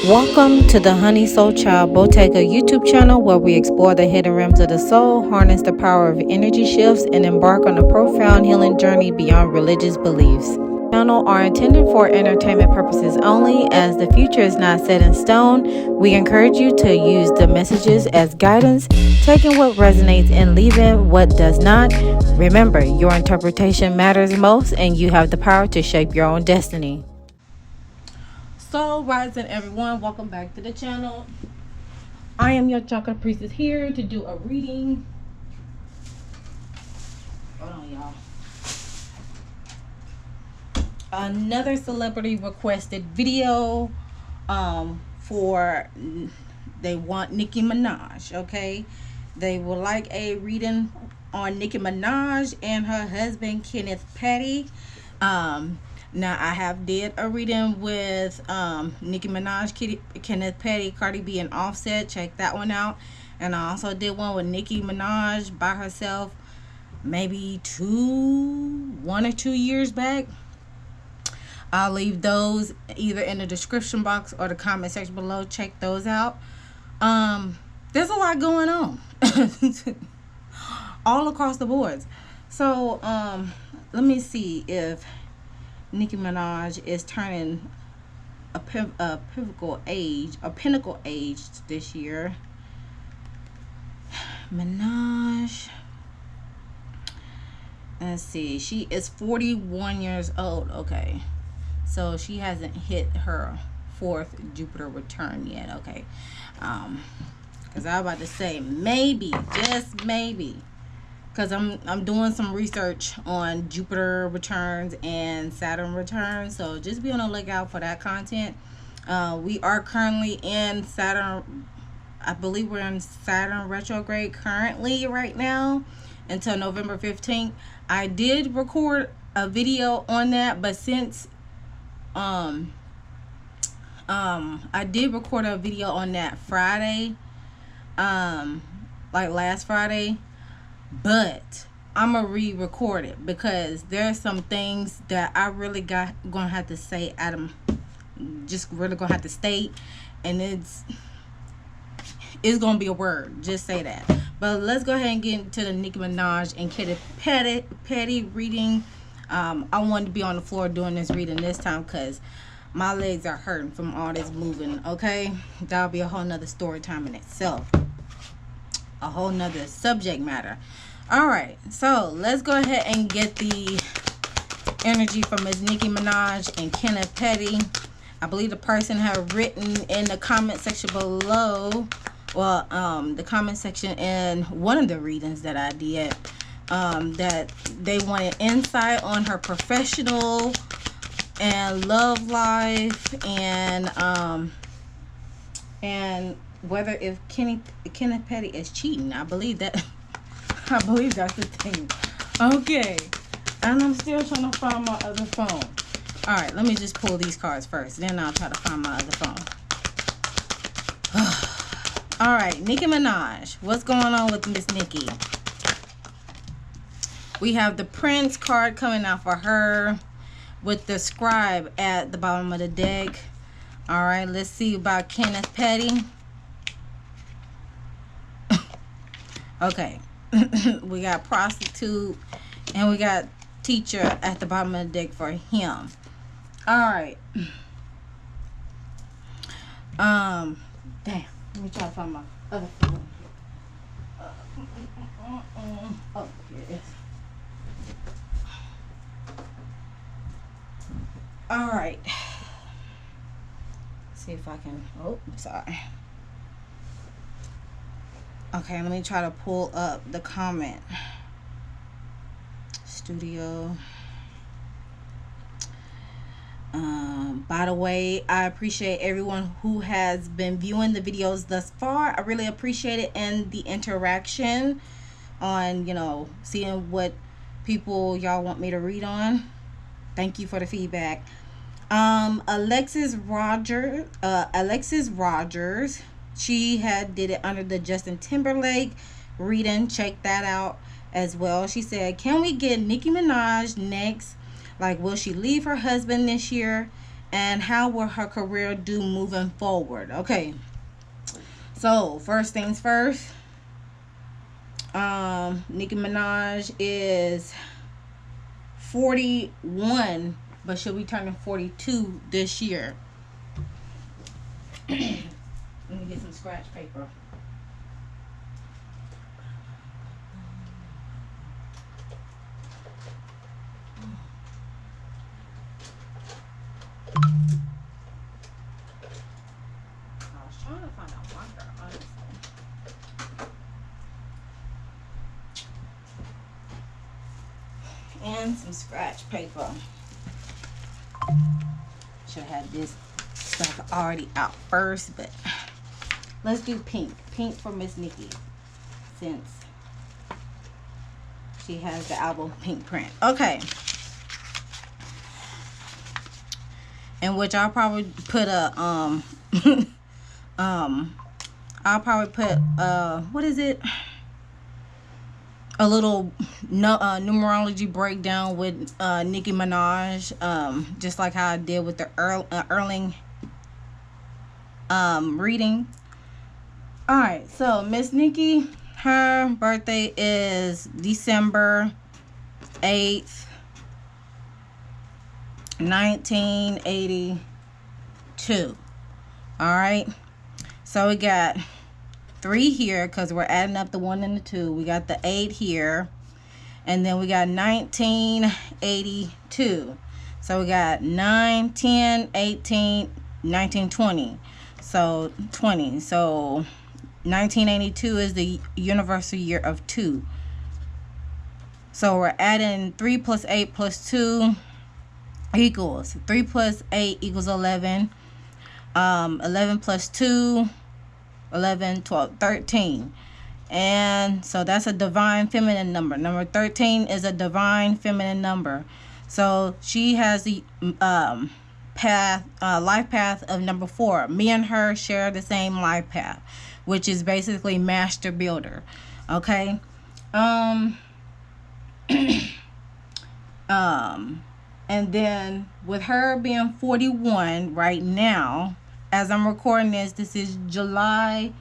Welcome to the Honey Soul Child Bottega YouTube channel, where we explore the hidden realms of the soul, harness the power of energy shifts, and embark on a profound healing journey beyond religious beliefs. Channel are intended for entertainment purposes only. As the future is not set in stone, we encourage you to use the messages as guidance, taking what resonates and leaving what does not. Remember, your interpretation matters most, and you have the power to shape your own destiny. Soul rising, everyone, welcome back to the channel. I am your Chakra priestess here to do a reading. Hold on, y'all. Another celebrity requested video for they want Nicki Minaj. Okay, they would like a reading on Nicki Minaj and her husband Kenneth Petty. Now I have did a reading with Nicki Minaj, Kenneth Petty, Cardi B, and Offset. Check that one out. And I also did one with Nicki Minaj by herself, maybe 1 or 2 years back. I'll leave those either in the description box or the comment section below. Check those out. There's a lot going on all across the boards. So let me see if Nicki Minaj is turning a pinnacle age this year. Minaj. Let's see. She is 41 years old. Okay. So she hasn't hit her 4th Jupiter return yet. Okay. Because I was about to say maybe, just maybe. Because I'm doing some research on Jupiter returns and Saturn returns, so just be on the lookout for that content. We are currently in Saturn. I believe we're in Saturn retrograde currently right now until November 15th. I did record a video on that, but since I did record a video on that Friday, like last Friday. But I'm gonna re-record it because there's some things that I really gonna have to say, Adam. Just really gonna have to state, and it's gonna be a word. Just say that. But let's go ahead and get into the Nicki Minaj and Kenneth Petty reading. I wanted to be on the floor doing this reading this time because my legs are hurting from all this moving. Okay, that'll be a whole nother story time in itself. A whole nother subject matter. All right, so let's go ahead and get the energy from Ms. Nicki Minaj and Kenneth Petty. I believe the person had written in the comment section below, well, the comment section in one of the readings that I did, that they wanted insight on her professional and love life, and whether if Kenneth Petty is cheating. I believe that's the thing. Okay, and I'm still trying to find my other phone. All right, let me just pull these cards first, then I'll try to find my other phone. All right, Nicki Minaj, what's going on with Miss Nicki? We have the Prince card coming out for her with the Scribe at the bottom of the deck. All right, let's see about Kenneth Petty. Okay, we got Prostitute and we got Teacher at the bottom of the deck for him. All right. Damn. Let me try to find my other phone. Oh, here it is. All right. See if I can. Oh, sorry. Okay, let me try to pull up the comment. Studio. By the way, I appreciate everyone who has been viewing the videos thus far. I really appreciate it, and the interaction on, seeing what people y'all want me to read on. Thank you for the feedback. Alexis Rogers, she had did it under the Justin Timberlake reading. Check that out as well. She said, can we get Nicki Minaj next? Like, will she leave her husband this year? and how will her career do moving forward? Okay, so first things first, Nicki Minaj is 41, but she'll be turning 42 this year. Let me get some scratch paper. I was trying to find a marker, honestly. And some scratch paper. Should have had this stuff already out first, but let's do pink. Pink for Miss Nikki, since she has the album Pink Print. Okay. In which I'll probably put a I'll probably put what is it? A little numerology breakdown with Nicki Minaj, just like how I did with the Erling reading. Alright, so Miss Nikki, her birthday is December 8th, 1982. Alright, so we got 3 here because we're adding up the 1 and the 2. We got the 8 here, and then we got 1982. So we got 9, 10, 18, 19, 20. So 20. So 1982 is the universal year of 2. So we're adding 3 plus 8 plus 2 equals 3 plus 8 equals 11. 11 plus 2, 11, 12, 13. And so that's a divine feminine number. Number 13 is a divine feminine number. So she has the life path of number 4. Me and her share the same life path, which is basically master builder. Okay. And then with her being 41 right now, as I'm recording this is July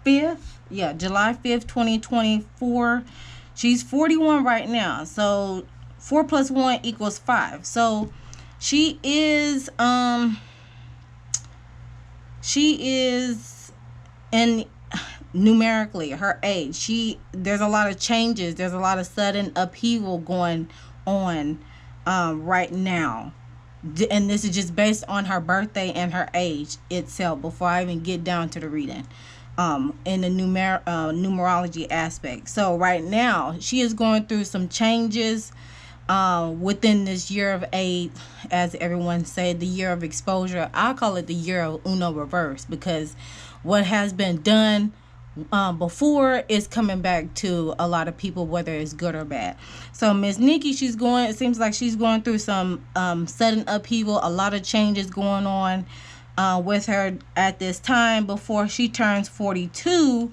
5th. Yeah, July 5th, 2024. She's 41 right now. So 4 plus 1 equals 5. So she is in numerically her age. There's a lot of changes. There's a lot of sudden upheaval going on right now, and this is just based on her birthday and her age itself before I even get down to the reading in the numerology aspect. So right now she is going through some changes within this year of 8, as everyone said, the year of exposure. I call it the year of Uno reverse, because what has been done before is coming back to a lot of people, whether it's good or bad. So Miss Nikki, it seems like she's going through some sudden upheaval, a lot of changes going on with her at this time before she turns 42,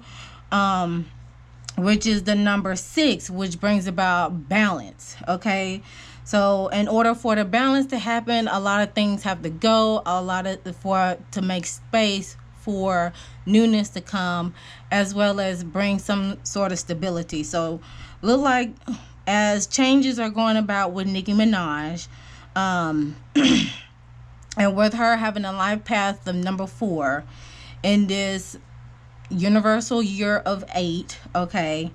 which is the number 6, which brings about balance. Okay, so in order for the balance to happen, a lot of things have to go, to make space for newness to come, as well as bring some sort of stability. So look like as changes are going about with Nicki Minaj, and with her having a life path of number 4 in this universal year of 8, okay,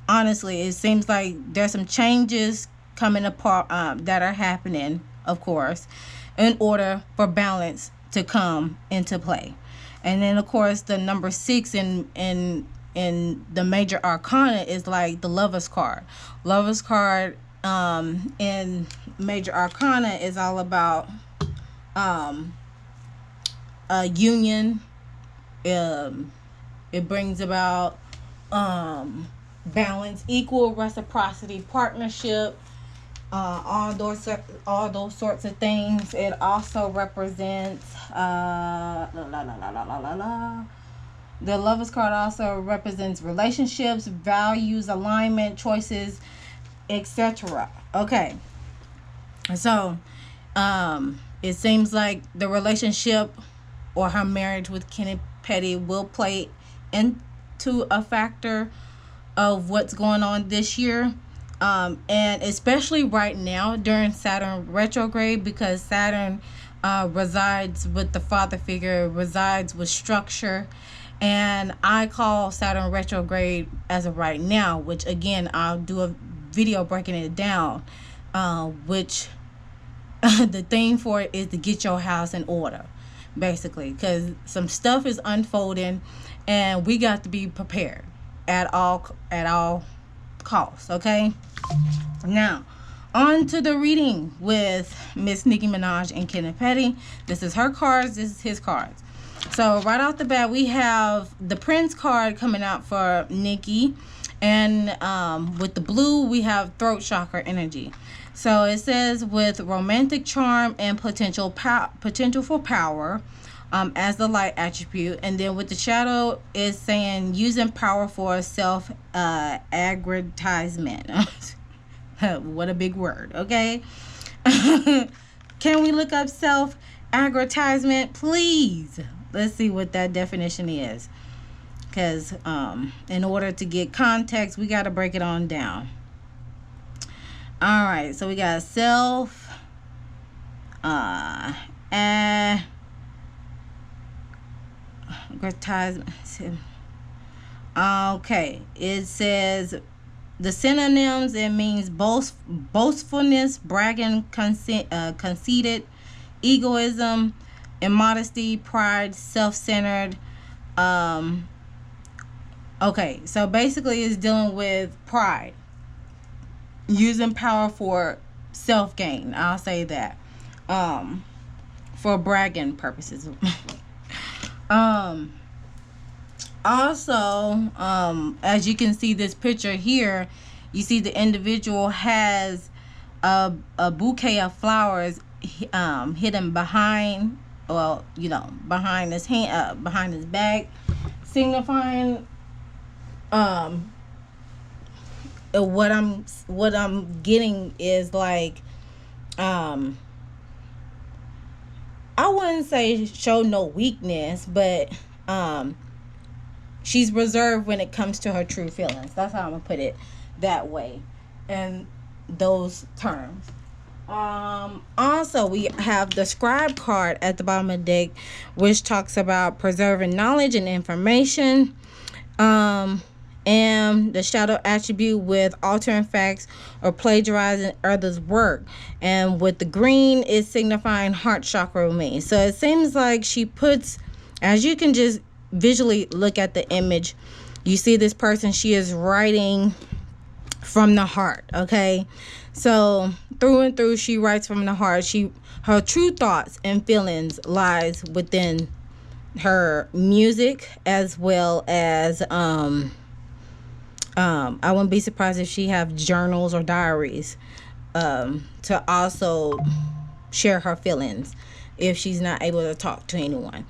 honestly, it seems like there's some changes coming apart that are happening, of course, in order for balance to come into play. And then of course the number 6 in the major arcana is like the Lover's card. Lover's card in major arcana is all about a union. It brings about balance, equal reciprocity, partnership, all those sorts of things. It also represents the Lover's card also represents relationships, values, alignment, choices, etc. Okay, So it seems like the relationship or her marriage with Kenneth Petty will play into a factor of what's going on this year. And especially right now during Saturn retrograde, because Saturn resides with the father figure, resides with structure. And I call Saturn retrograde as of right now, which again, I'll do a video breaking it down, which the theme for it is to get your house in order, basically, because some stuff is unfolding and we got to be prepared at all costs. Okay, now on to the reading with Miss Nicki Minaj and Kenneth Petty. This is her cards, this is his cards. So right off the bat, we have the Prince card coming out for Nikki, and with the blue we have throat chakra energy. So it says with romantic charm and potential for power, as the light attribute. And then with the shadow is saying using power for self aggrandizement. What a big word. Okay. Can we look up self aggrandizement, please? Let's see what that definition is, because in order to get context, we got to break it on down. All right, so we got self aggrandizement. Okay, it says the synonyms. It means boastfulness, bragging, conceited, egoism, immodesty, pride, self-centered. Okay, so basically it's dealing with pride, using power for self-gain. I'll say that, for bragging purposes. Also, as you can see this picture here, you see the individual has a bouquet of flowers hidden behind, well, behind his hand, behind his back, signifying what I'm getting is like, I wouldn't say show no weakness, but she's reserved when it comes to her true feelings. That's how I'm gonna put it, that way, in those terms. Also, we have the scribe card at the bottom of the deck, which talks about preserving knowledge and information, and the shadow attribute with altering facts or plagiarizing others' work. And with the green is signifying heart chakra with me. So it seems like she puts, as you can just visually look at the image, you see this person, she is writing from the heart. Okay, so through and through, she writes from the heart. Her true thoughts and feelings lies within her music, as well as I wouldn't be surprised if she have journals or diaries to also share her feelings if she's not able to talk to anyone.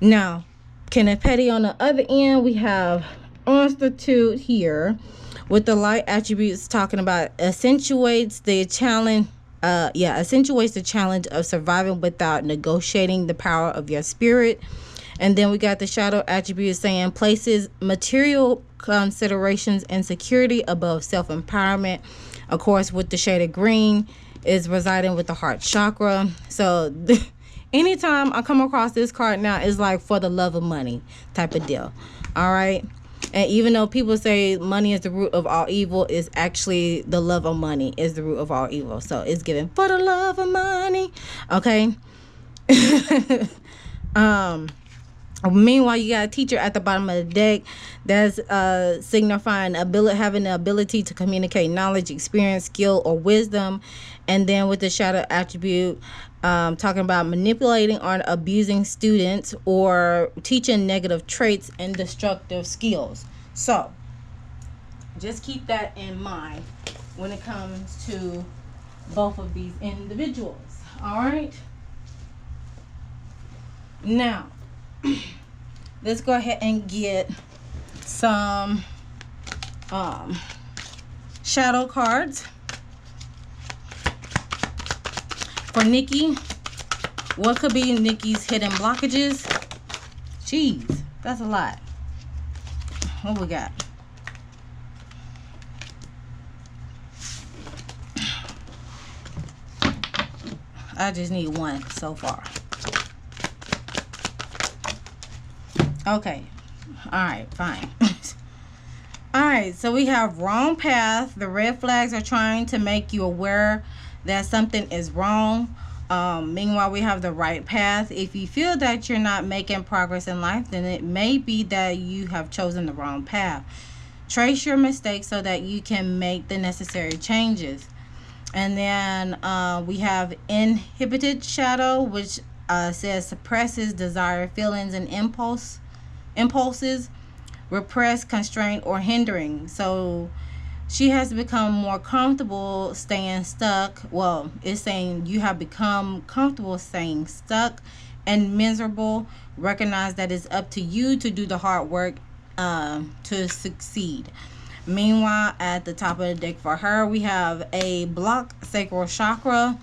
Now, Kenneth Petty on the other end, we have Institute here with the light attributes talking about accentuates the challenge of surviving without negotiating the power of your spirit. And then we got the shadow attribute saying places material considerations and security above self-empowerment. Of course, with the shade of green is residing with the heart chakra. So anytime I come across this card now, it's like for the love of money type of deal. All right. And even though people say money is the root of all evil, it's actually the love of money is the root of all evil. So it's given for the love of money. Okay. Meanwhile, you got a teacher at the bottom of the deck. That's signifying having the ability to communicate knowledge, experience, skill, or wisdom. And then with the shadow attribute, talking about manipulating or abusing students or teaching negative traits and destructive skills. So just keep that in mind when it comes to both of these individuals. All right. Now, let's go ahead and get some shadow cards. for Nikki. What could be Nikki's hidden blockages? Jeez, that's a lot. What we got? I just need one so far. Okay. Alright, fine. Alright, so we have wrong path. The red flags are trying to make you aware that something is wrong. Meanwhile, we have the right path. If you feel that you're not making progress in life, then it may be that you have chosen the wrong path. Trace your mistakes so that you can make the necessary changes. And then we have inhibited shadow, which says suppresses desired feelings and impulses, repressed, constrained, or hindering. So she has become more comfortable staying stuck. Well, it's saying you have become comfortable staying stuck and miserable. Recognize that it's up to you to do the hard work to succeed. Meanwhile, at the top of the deck for her, we have a block sacral chakra,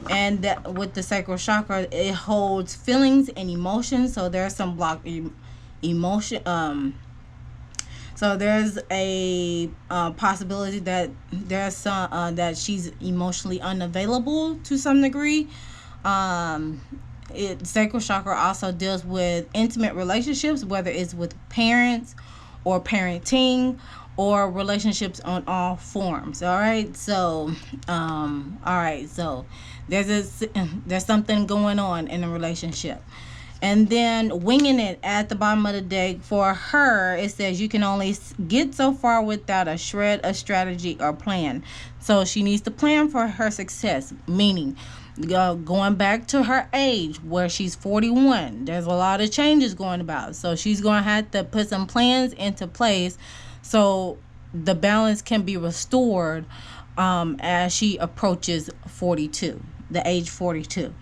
and that with the sacral chakra, it holds feelings and emotions. So there's some blocked emotion. So there's a possibility that there's some that she's emotionally unavailable to some degree. Sacral chakra also deals with intimate relationships, whether it's with parents or parenting or relationships on all forms. All right, so so there's something going on in a relationship. And then winging it at the bottom of the deck for her, it says you can only get so far without a shred of strategy or plan. So she needs to plan for her success, meaning going back to her age where she's 41. There's a lot of changes going about. So she's going to have to put some plans into place so the balance can be restored as she approaches 42, the age 42.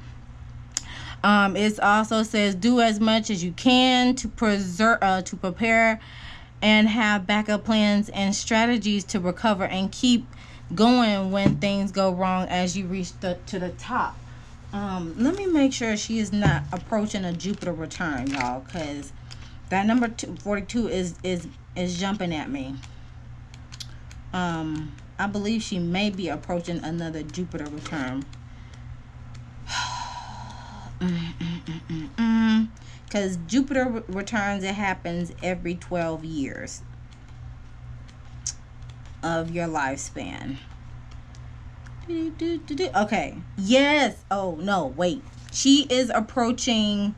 It also says do as much as you can to prepare and have backup plans and strategies to recover and keep going when things go wrong as you reach to the top. Let me make sure she is not approaching a Jupiter return, y'all, because that number 42 is jumping at me. I believe she may be approaching another Jupiter return. Because Jupiter returns, it happens every 12 years of your lifespan. Okay, yes. Oh no, wait, she is approaching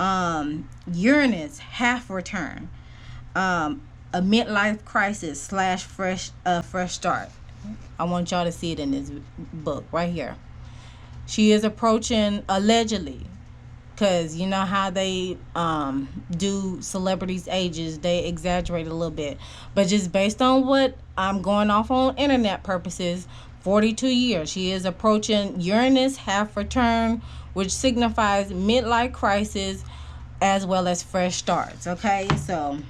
Uranus half return, a midlife crisis / fresh start. I want y'all to see it in this book right here. She is approaching, allegedly, because you know how they do celebrities' ages, they exaggerate a little bit, but just based on what I'm going off on internet purposes, 42 years. She is approaching Uranus half return, which signifies midlife crisis as well as fresh starts. Okay, so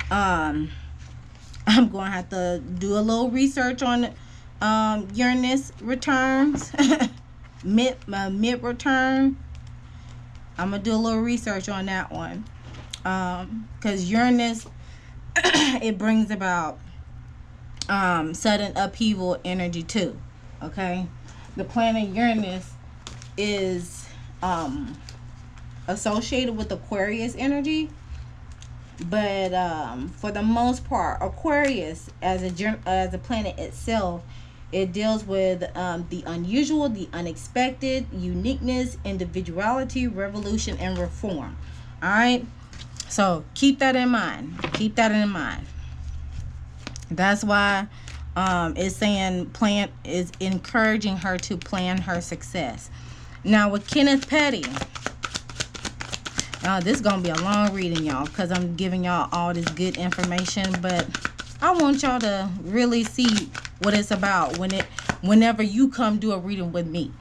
I'm going to have to do a little research on Uranus returns, mid return. I'm gonna do a little research on that one, because Uranus it brings about sudden upheaval energy too. Okay, the planet Uranus is associated with Aquarius energy, but for the most part, Aquarius as a planet itself, it deals with the unusual, the unexpected, uniqueness, individuality, revolution, and reform. All right, so keep that in mind. Keep that in mind. That's why it's saying is encouraging her to plan her success. Now with Kenneth Petty, this is gonna be a long reading, y'all, because I'm giving y'all all this good information, but I want y'all to really see what it's about whenever you come do a reading with me.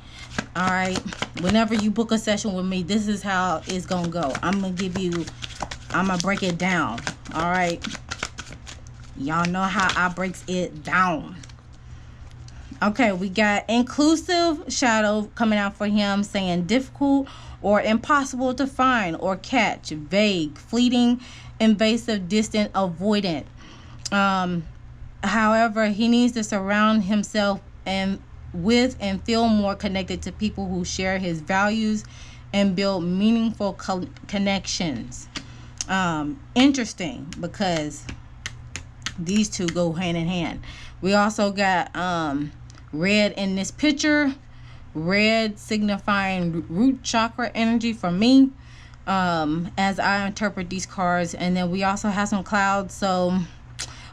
All right, whenever you book a session with me, this is how it's gonna go. I'm gonna break it down. All right, y'all know how I breaks it down. Okay, we got inclusive shadow coming out for him, saying difficult or impossible to find or catch, vague, fleeting, invasive, distant, avoidant. Um, However, he needs to surround himself and with and feel more connected to people who share his values and build meaningful connections. Interesting, because these two go hand in hand. We also got red in this picture. Red signifying root chakra energy for me, as I interpret these cards. And then we also have some clouds, so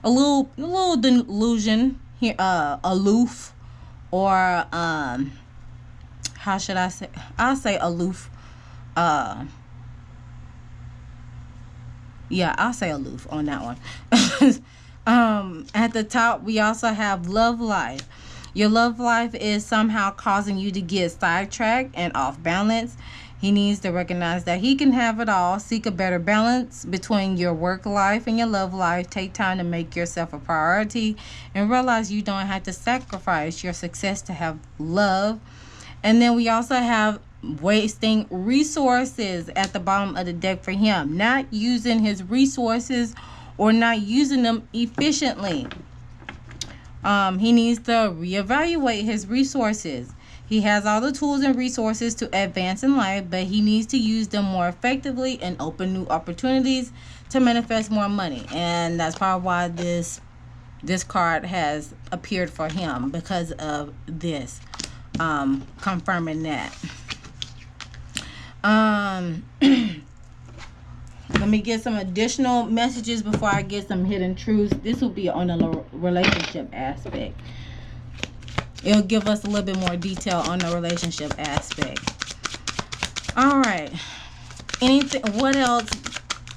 a little delusion here, aloof, or how should I say? I'll say aloof. Yeah, I'll say aloof on that one. At the top, we also have love life. Your love life is somehow causing you to get sidetracked and off balance. He needs to recognize that he can have it all. Seek a better balance between your work life and your love life. Take time to make yourself a priority and realize you don't have to sacrifice your success to have love. And then we also have wasting resources at the bottom of the deck for him. Not using his resources or not using them efficiently. He needs to reevaluate his resources. He has all the tools and resources to advance in life, but he needs to use them more effectively and open new opportunities to manifest more money. And that's probably why this card has appeared for him, because of this, confirming that. Let me get some additional messages before I get some hidden truths. This will be on the relationship aspect. It'll give us a little bit more detail on the relationship aspect. All right. Anything? What else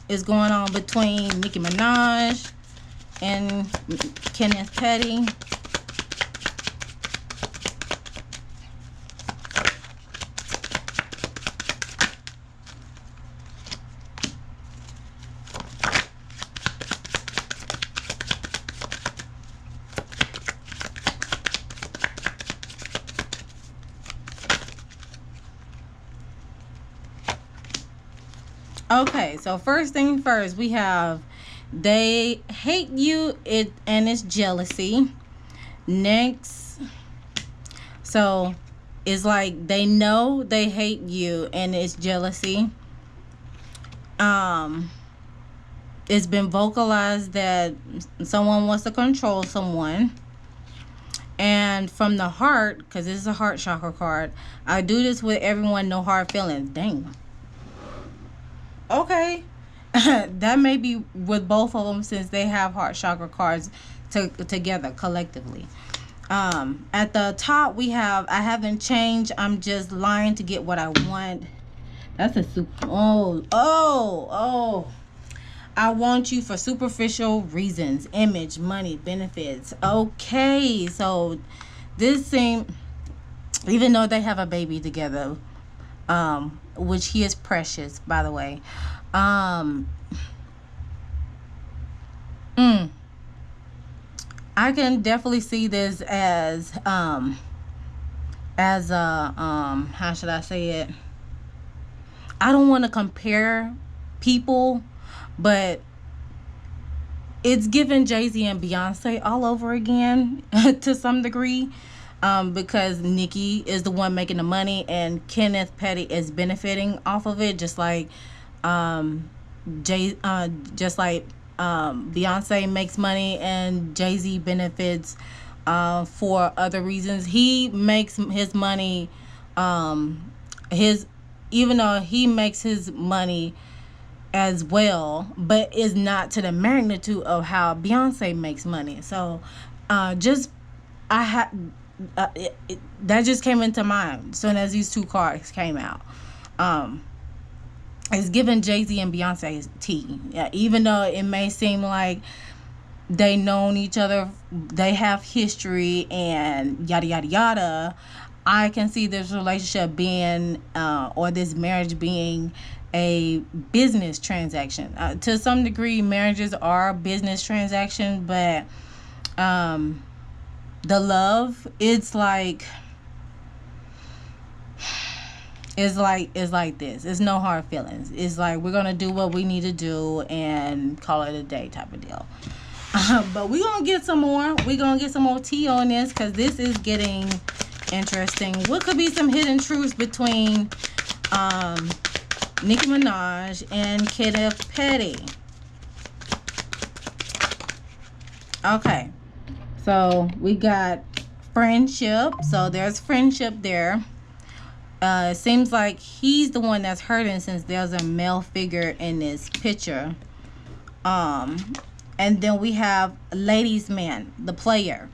is going on between Nicki Minaj and Kenneth Petty? Okay, so first thing first, we have they hate you, and it's jealousy. Next, so it's like they know they hate you and it's jealousy. It's been vocalized that someone wants to control someone. And from the heart, because this is a heart chakra card, I do this with everyone, no hard feelings. Dang. Okay. That may be with both of them, since they have heart chakra cards together collectively. At the top, we have I haven't changed, I'm just lying to get what I want. That's a super. Oh. I want you for superficial reasons, image, money, benefits. Okay, so this seems, even though they have a baby together, which he is precious, by the way. I can definitely see this as a how should I say it? I don't want to compare people, but it's given Jay-Z and Beyonce all over again to some degree, because Nikki is the one making the money and Kenneth Petty is benefiting off of it, just like Beyonce makes money and Jay-Z benefits for other reasons. He makes his money, even though he makes his money as well, but is not to the magnitude of how Beyonce makes money. So that just came into mind as soon as these two cards came out. It's given Jay-Z and Beyonce's tea. Yeah, even though it may seem like they known each other, they have history and yada yada yada, I can see this relationship being or this marriage being a business transaction. To some degree, marriages are a business transaction, but The love, it's like this. It's no hard feelings. It's like we're gonna do what we need to do and call it a day type of deal. But we're gonna get some more. We're gonna get some more tea on this, because this is getting interesting. What could be some hidden truths between Nicki Minaj and Kenneth Petty? Okay, so we got friendship. So there's friendship there. It seems like he's the one that's hurting, since there's a male figure in this picture. And then we have ladies man, the player,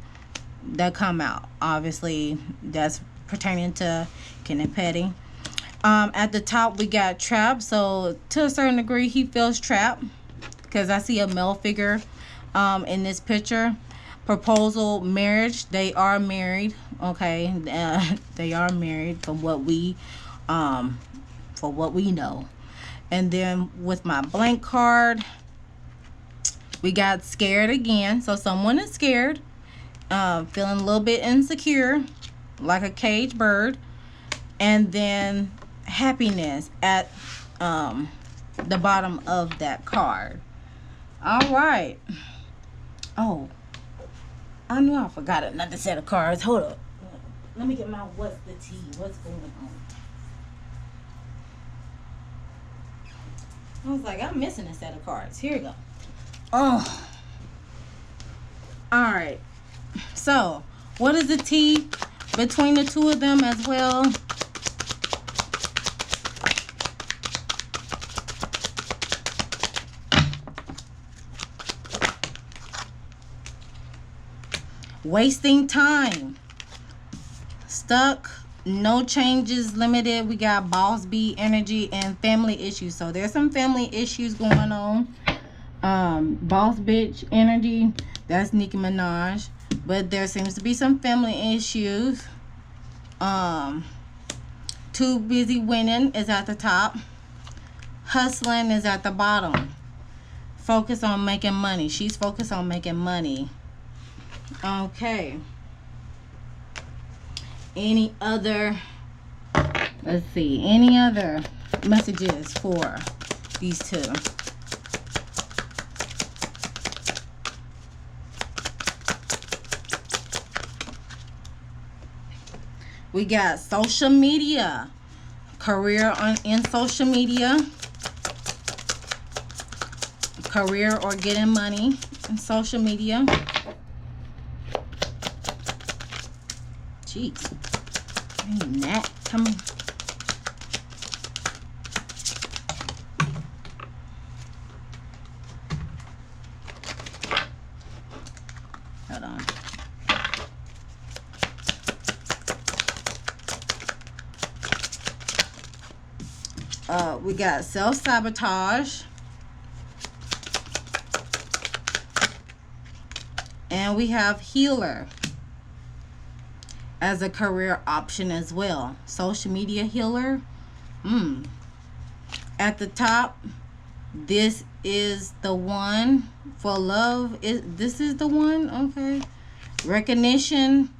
that come out. Obviously, that's pertaining to Kenneth Petty. At the top, we got trapped. So to a certain degree, he feels trapped, because I see a male figure in this picture. Proposal, marriage. They are married. Okay, they are married from what we know. And then with my blank card, we got scared again. So someone is scared, feeling a little bit insecure, like a caged bird. And then happiness at the bottom of that card. All right. Oh, I knew I forgot another set of cards. Hold up. Let me get my what's the tea? What's going on? I was like, I'm missing a set of cards. Here we go. Oh. Alright. So, what is the tea between the two of them as well? Wasting time. Stuck. No changes, limited. We got boss bee energy and family issues. So there's some family issues going on. Boss bitch energy. That's Nicki Minaj. But there seems to be some family issues. Too busy winning is at the top. Hustling is at the bottom. Focus on making money. She's focused on making money. Okay. Any other, let's see, any other messages for these two? We got social media, career in social media, career or getting money in social media. Jeez. Ain't that coming? Hold on. We got self-sabotage. And we have healer as a career option as well. Social media healer. At the top, this is the one for love. This is the one. Okay. Recognition,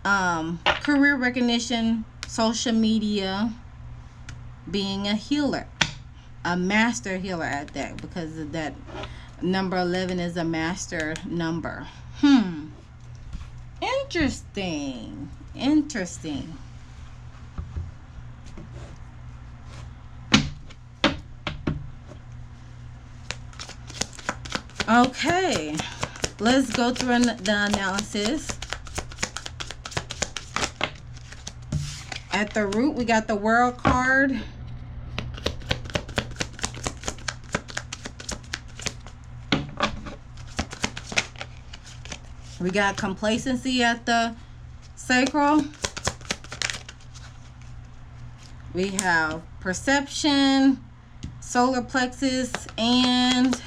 career recognition, social media, being a healer, a master healer at that, because of that number 11 is a master number. Interesting. Okay, let's go through the analysis. At the root, we got the World card. We got complacency at the sacral. We have perception, solar plexus, and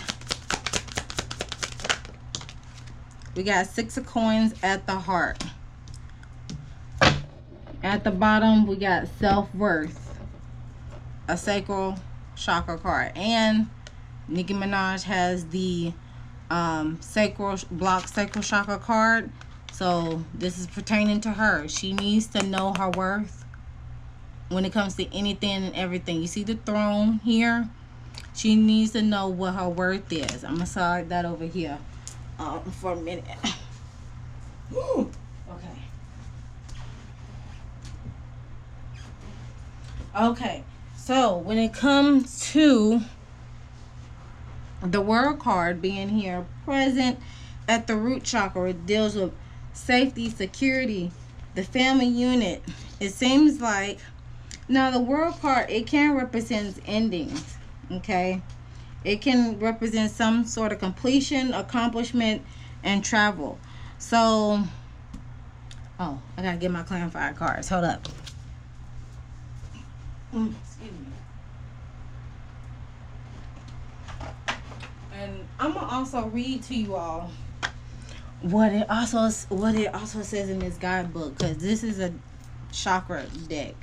we got 6 of coins at the heart. At the bottom, we got self-worth, a sacral chakra card. And Nicki Minaj has the sacral chakra card. So this is pertaining to her. She needs to know her worth when it comes to anything and everything. You see the throne here? She needs to know what her worth is. I'm going to slide that over here for a minute. Okay. Okay. So when it comes to the world card being here present at the root chakra, it deals with safety, security, the family unit. It seems like now the world card, it can represent endings. Okay, it can represent some sort of completion, accomplishment, and travel. So oh, I gotta get my clarifier cards. Hold up. Excuse me. And I'm gonna also read to you all what it also says in this guidebook, because this is a chakra deck.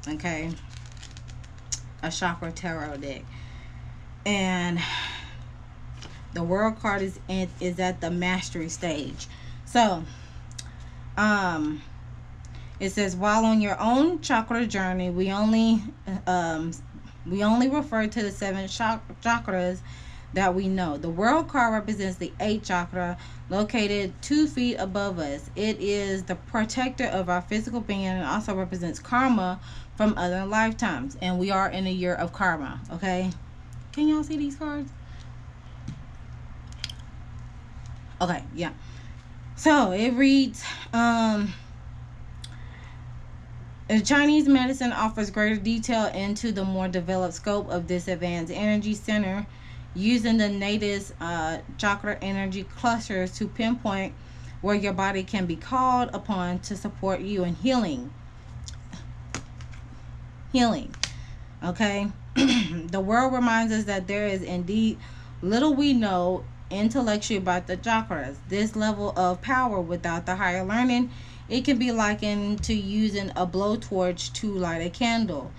Okay, a chakra tarot deck, and the world card is at the mastery stage. So it says, while on your own chakra journey, we only refer to the 7 chakras that we know. The world card represents the 8th chakra, located 2 feet above us. It is the protector of our physical being and also represents karma from other lifetimes. And we are in a year of karma. Okay, can y'all see these cards? Okay, yeah. So it reads, Chinese medicine offers greater detail into the more developed scope of this advanced energy center, using the native chakra energy clusters to pinpoint where your body can be called upon to support you in healing. Okay. The world reminds us that there is indeed little we know intellectually about the chakras. This level of power without the higher learning, it can be likened to using a blowtorch to light a candle.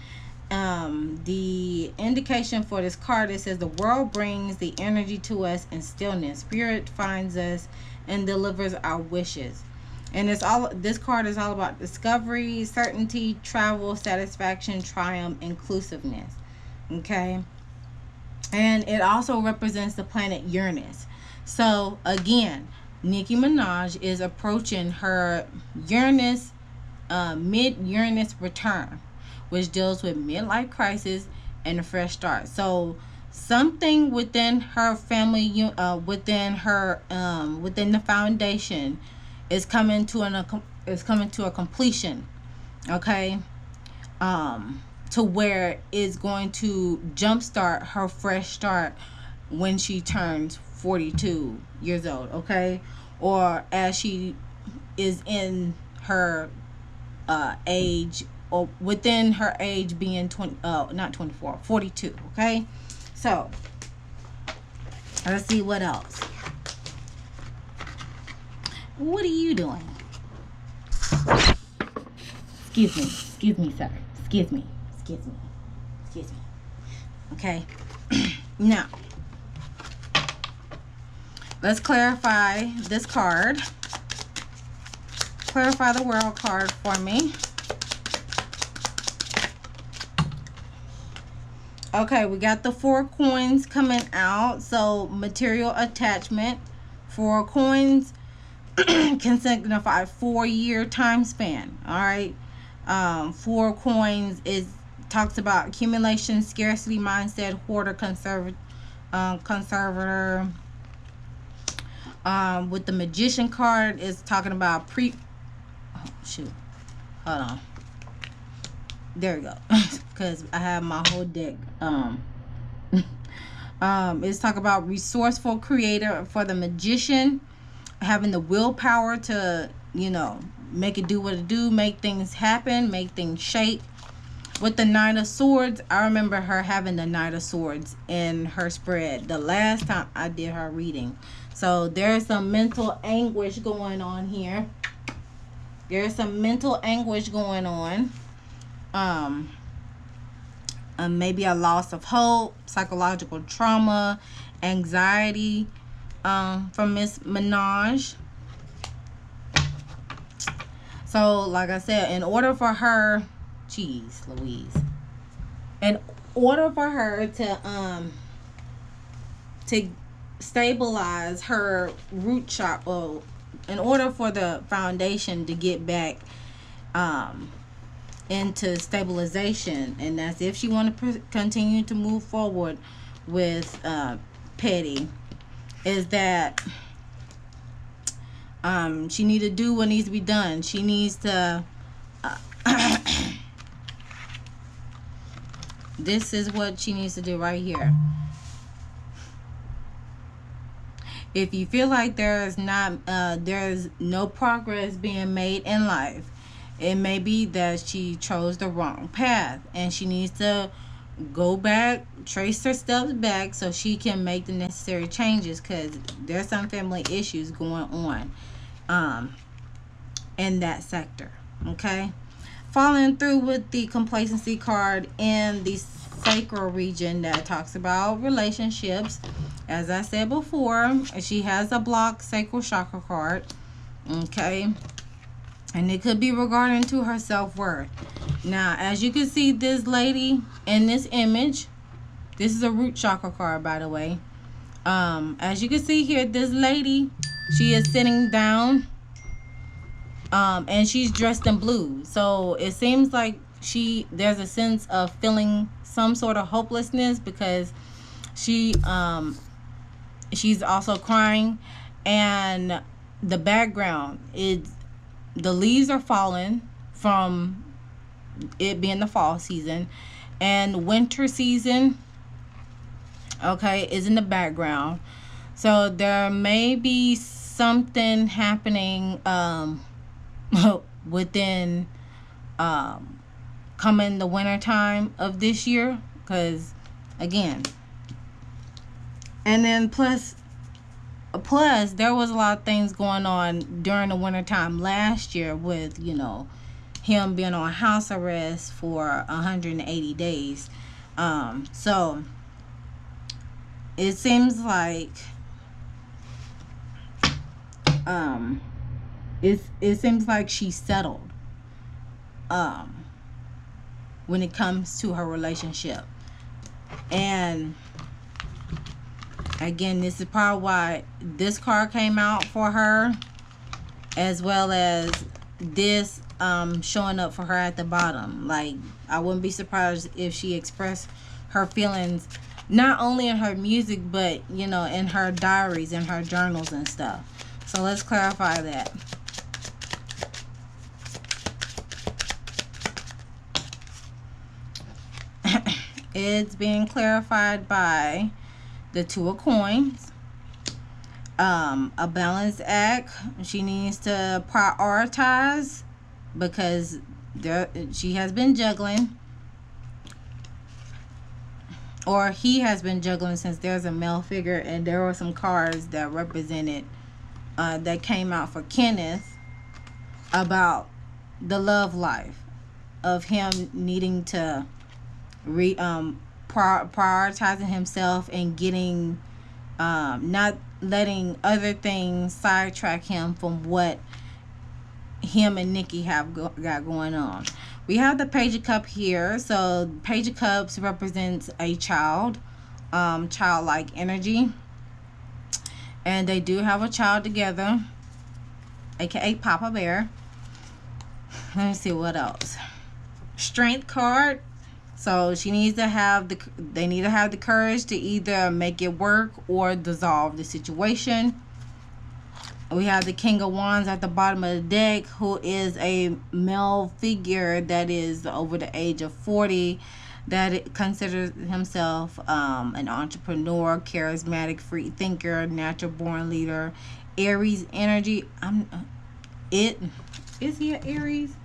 The indication for this card, it says the world brings the energy to us in stillness. Spirit finds us and delivers our wishes. And this card is all about discovery, certainty, travel, satisfaction, triumph, inclusiveness. Okay. And it also represents the planet Uranus. So again, Nicki Minaj is approaching her Uranus, mid-Uranus return, which deals with midlife crisis and a fresh start. So something within her family, within the foundation, is coming to a completion. Okay, to where it's going to jumpstart her fresh start when she turns 42 years old. Okay, or as she is in her age, or within her age being 42. Okay, so let's see what else. What are you doing? Excuse me, sir. Excuse me. Okay. Now, let's clarify this card. Clarify the world card for me. Okay, we got the 4 coins coming out. So material attachment. 4 coins can signify 4-year time span. All right. 4 coins talks about accumulation, scarcity mindset, hoarder, conservator. With the magician card, is talking about hold on. There we go. Because I have my whole deck. It's talk about resourceful creator for the magician, having the willpower to, make it do what it do, make things happen, make things shake. With the Knight of Swords, I remember her having the Knight of Swords in her spread the last time I did her reading. So there's some mental anguish going on here. There's some mental anguish going on. Maybe a loss of hope, psychological trauma, anxiety from Miss Minaj. So like I said, in order for her, jeez Louise, in order for her to stabilize her root chakra, in order for the foundation to get back um into stabilization, and that's if she want to continue to move forward with Petty, is that she need to do what needs to be done. She needs to this is what she needs to do right here. If you feel like there's no progress being made in life, it may be that she chose the wrong path, and she needs to go back, trace her steps back, so she can make the necessary changes, because there's some family issues going on in that sector. Okay, following through with the complacency card in the sacral region that talks about relationships. As I said before, she has a blocked sacral chakra card. Okay, and it could be regarding to her self-worth. Now, as you can see, this lady in this image, this is a root chakra card, by the way. As you can see here, this lady, she is sitting down, and she's dressed in blue. So it seems like there's a sense of feeling some sort of hopelessness, because she's also crying, and the background is, the leaves are falling from it being the fall season, and winter season, okay, is in the background. So there may be something happening within coming the winter time of this year, because again, and then plus there was a lot of things going on during the winter time last year with, him being on house arrest for 180 days. So it seems like it seems like she's settled when it comes to her relationship. And again, this is probably why this card came out for her, as well as this showing up for her at the bottom. Like, I wouldn't be surprised if she expressed her feelings not only in her music, but in her diaries and her journals and stuff. So let's clarify that. It's being clarified by the Two of Coins. A balance act. She needs to prioritize, because she has been juggling, or he has been juggling, since there's a male figure, and there were some cards that represented that came out for Kenneth about the love life of him needing to prioritizing himself and getting not letting other things sidetrack him from what him and Nikki have got going on. We have the Page of Cups here. So Page of Cups represents a child, childlike energy, and they do have a child together, aka Papa Bear. Let me see what else. Strength card. So she needs to have they need to have the courage to either make it work or dissolve the situation. We have the King of Wands at the bottom of the deck, who is a male figure that is over the age of 40, that considers himself an entrepreneur, charismatic, free thinker, natural born leader, Aries energy. Is he an Aries?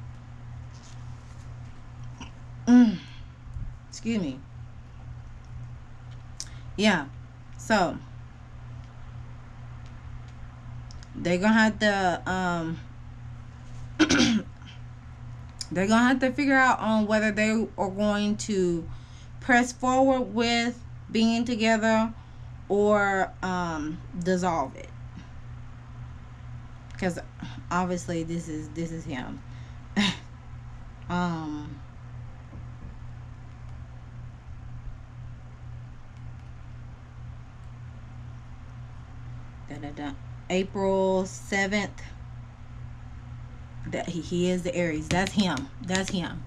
Excuse me. Yeah. So they're gonna have to they're gonna have to figure out on whether they are going to press forward with being together or dissolve it, because obviously this is him. Um, da, da, da. April 7th. That he is the Aries. That's him. That's him.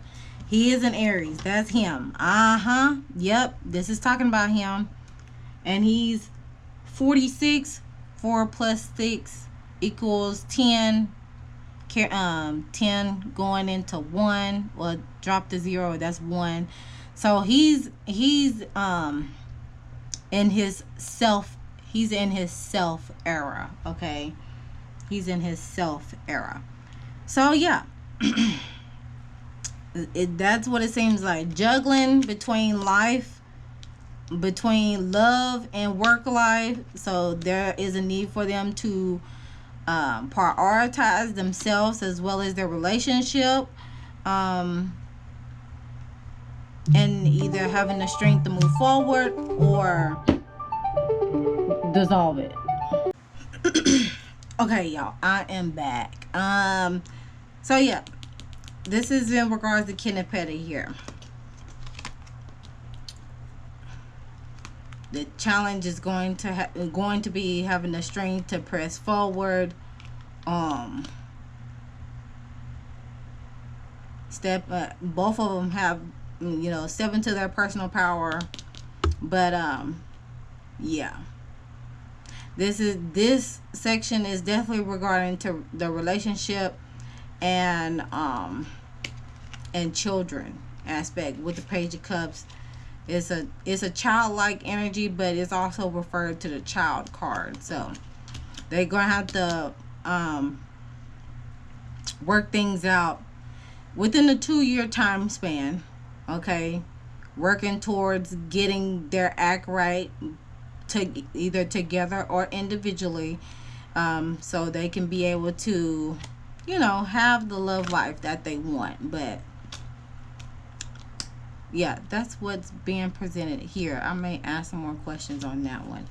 He is an Aries. That's him. Uh-huh. Yep. This is talking about him. And he's 46. 4 plus 6 equals 10. 10 going into 1. Well, drop the 0. That's 1. So he's in his self. He's in his self era. Okay. He's in his self era. So yeah, that's what it seems like. Juggling between life, between love and work life. So there is a need for them to prioritize themselves as well as their relationship, and either having the strength to move forward or dissolve it. Okay, y'all, I am back. So yeah, this is in regards to Kenneth Petty here. The challenge is going to be having the strength to press forward. Both of them have, step into their personal power, but yeah. This section is definitely regarding to the relationship and children aspect with the Page of Cups. It's a childlike energy, but it's also referred to the child card. So they're gonna have to work things out within the 2-year time span. Okay, working towards getting their act right, to either together or individually, so they can be able to, have the love life that they want. But yeah, that's what's being presented here. I may ask some more questions on that one.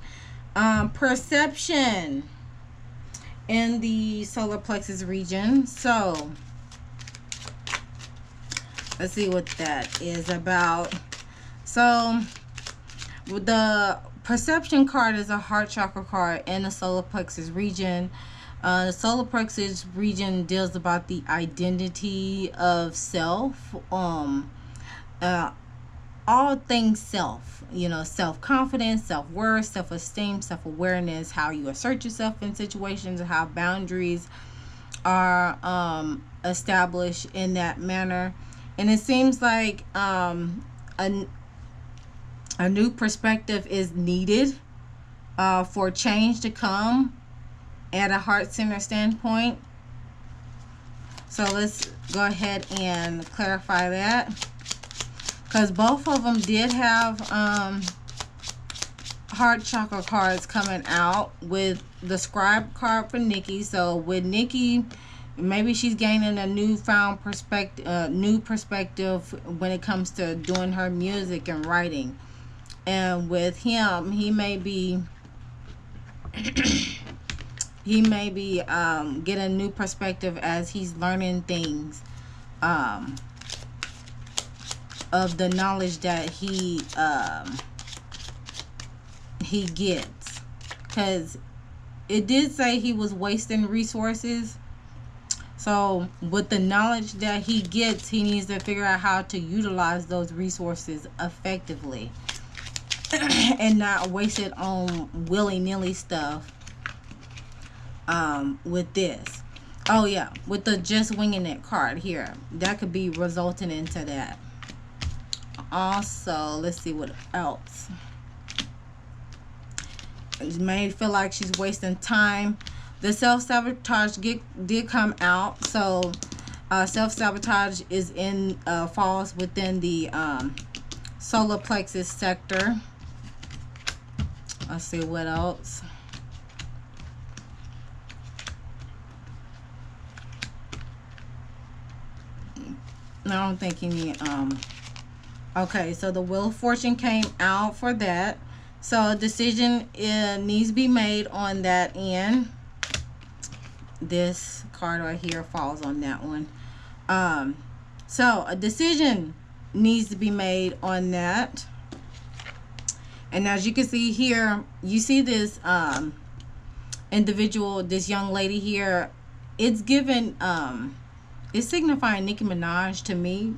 Perception in the solar plexus region. So let's see what that is about. So the perception card is a heart chakra card in the solar plexus region. The solar plexus region deals about the identity of self, all things self, self-confidence, self-worth, self-esteem, self-awareness, how you assert yourself in situations, how boundaries are established in that manner. And it seems like a new perspective is needed for change to come at a heart center standpoint. So let's go ahead and clarify that, because both of them did have heart chakra cards coming out with the scribe card for Nikki. So with Nikki, maybe she's gaining a newfound perspective, new perspective when it comes to doing her music and writing. And with him, he may be getting a new perspective as he's learning things of the knowledge that he gets, because it did say he was wasting resources. So with the knowledge that he gets, he needs to figure out how to utilize those resources effectively and not waste it on willy-nilly stuff. With this, oh yeah, with the just winging it card here, that could be resulting into that. Also, let's see what else. It may feel like she's wasting time. The self-sabotage did come out. So self-sabotage is falls within the solar plexus sector. Let's see what else. I don't think any okay, so the Wheel of Fortune came out for that. So a decision needs to be made on that end. This card right here falls on that one. So a decision needs to be made on that. And as you can see here, you see this individual, this young lady here. It's given, it's signifying Nicki Minaj to me,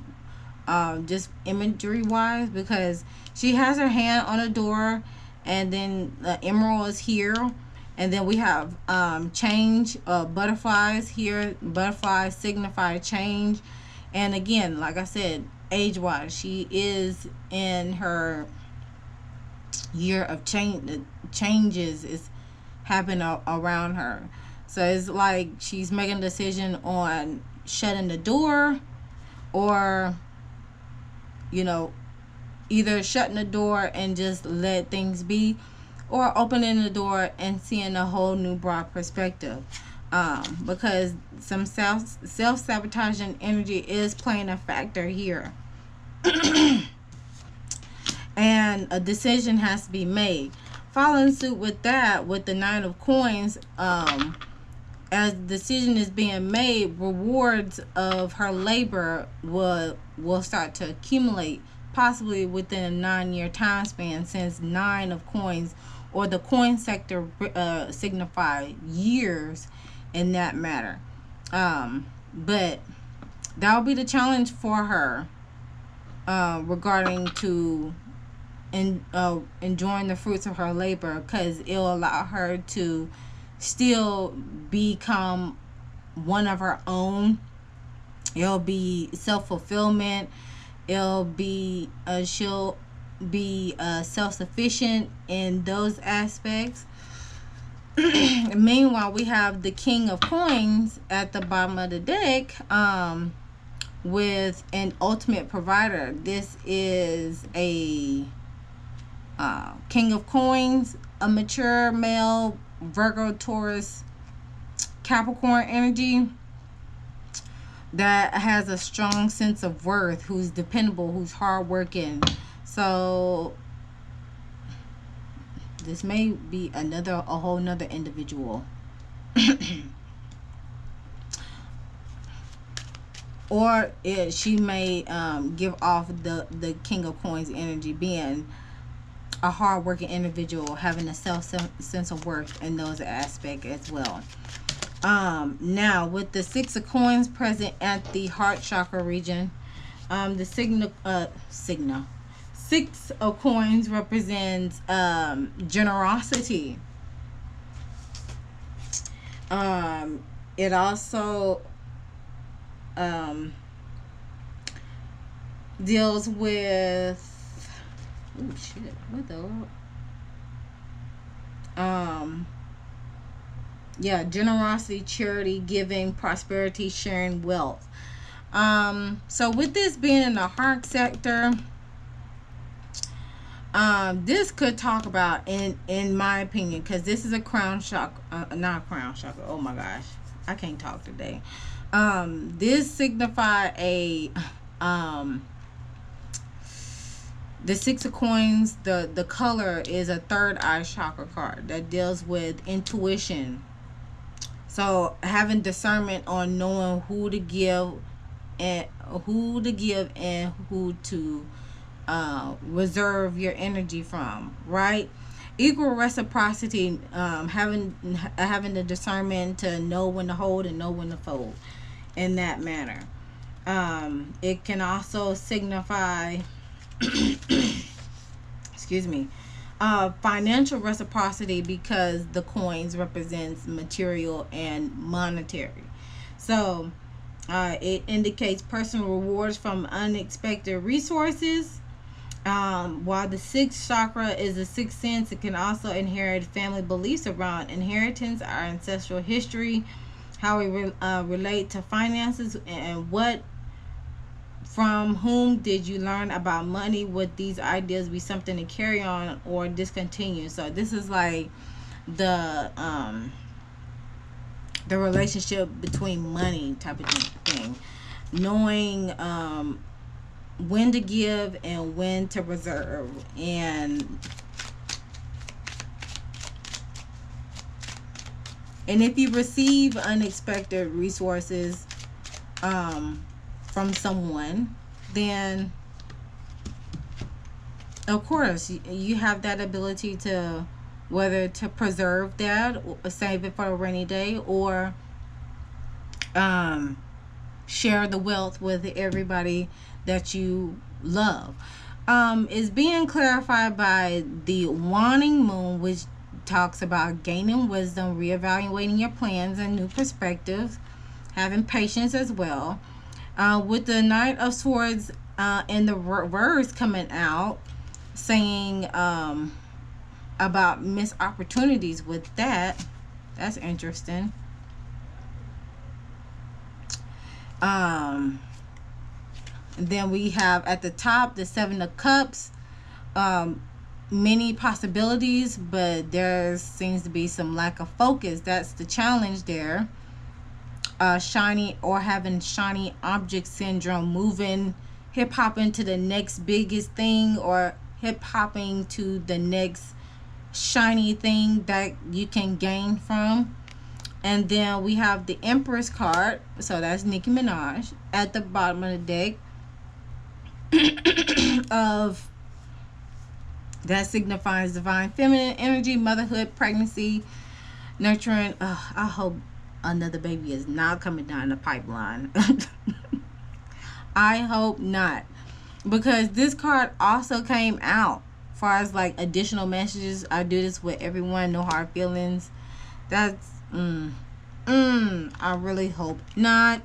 just imagery wise, because she has her hand on a door, and then the emerald is here, and then we have change, butterflies here. Butterflies signify change, and again, like I said, age wise, she is in her year of change. Changes is happening around her, so it's like she's making a decision on shutting the door, or you know, either shutting the door and just let things be, or opening the door and seeing a whole new broad perspective, because some self-sabotaging energy is playing a factor here. And a decision has to be made. Following suit with that, with the Nine of Coins, as the decision is being made, rewards of her labor will start to accumulate, possibly within a 9-year time span, since Nine of Coins, or the coin sector, signify years in that matter. But that will be the challenge for her, regarding to enjoying the fruits of her labor, because it'll allow her to still become one of her own. It'll be self-fulfillment. It'll be she'll be self-sufficient in those aspects. Meanwhile, we have the King of Coins at the bottom of the deck, with an ultimate provider. This is a King of Coins, a mature male, Virgo, Taurus, Capricorn energy, that has a strong sense of worth, who's dependable, who's hardworking. So this may be a whole nother individual. Or she may give off the King of Coins energy, being a hardworking individual, having a sense of worth in those aspects as well. Now with the Six of Coins present at the heart chakra region, the Six of Coins represents generosity. It also deals with, oh shit, what the yeah, generosity, charity, giving, prosperity, sharing, wealth. So with this being in the heart sector, this could talk about, in my opinion, because this is a crown chakra, not a crown chakra, oh my gosh, I can't talk today. This signify a the Six of Coins, the color is a third eye chakra card that deals with intuition. So having discernment on knowing who to give and who to reserve your energy from, right? Equal reciprocity, having the discernment to know when to hold and know when to fold in that manner. It can also signify excuse me, financial reciprocity, because the coins represents material and monetary. So it indicates personal rewards from unexpected resources. While the sixth chakra is the sixth sense, it can also inherit family beliefs around inheritance, our ancestral history, how we relate to finances, and what, from whom did you learn about money? Would these ideas be something to carry on or discontinue? So this is like the relationship between money type of thing. Knowing when to give and when to reserve. And if you receive unexpected resources from from someone, then of course you have that ability to, whether to preserve that or save it for a rainy day, or share the wealth with everybody that you love. Is being clarified by the waning moon, which talks about gaining wisdom, reevaluating your plans and new perspectives, having patience as well. With the Knight of Swords in the reverse coming out, saying about missed opportunities with that. That's interesting. Then we have at the top the Seven of Cups. Many possibilities, but there seems to be some lack of focus. That's the challenge there. Shiny, or having shiny object syndrome, moving, hip hopping to the next biggest thing, or hip hopping to the next shiny thing that you can gain from. And then we have the Empress card, so that's Nicki Minaj at the bottom of the deck. Of that signifies divine feminine energy, motherhood, pregnancy, nurturing. I hope another baby is not coming down the pipeline. I hope not, because this card also came out far as like additional messages. I do this with everyone, no hard feelings. That's I really hope not,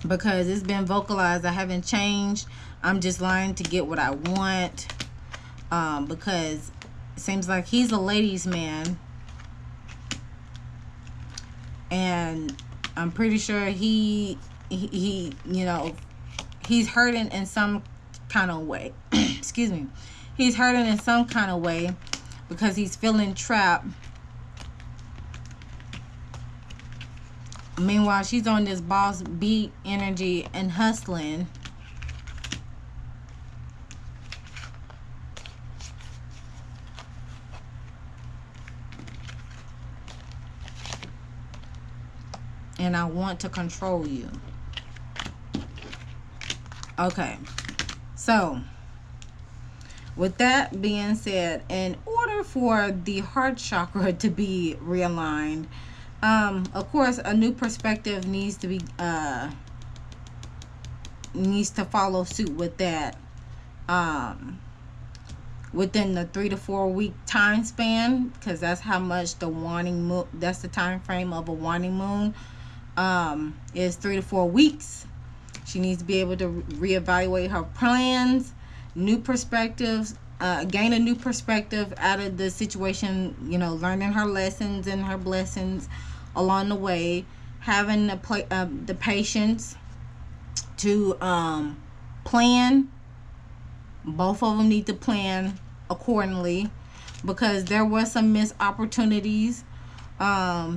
because it's been vocalized. I haven't changed. I'm just lying to get what I want, because it seems like he's a ladies' man, and I'm pretty sure he you know, he's hurting in some kind of way. Excuse me. He's hurting in some kind of way because he's feeling trapped. Meanwhile, she's on this boss beat energy and hustling. And I want to control you. Okay. So, with that being said, in order for the heart chakra to be realigned, of course, a new perspective needs to be needs to follow suit with that. Within the 3 to 4 week time span, because that's how much the waning moon. That's the time frame of a waning moon. Is 3 to 4 weeks. She needs to be able to reevaluate her plans, new perspectives, gain a new perspective out of the situation. You know, learning her lessons and her blessings along the way, having the patience to plan. Both of them need to plan accordingly, because there were some missed opportunities that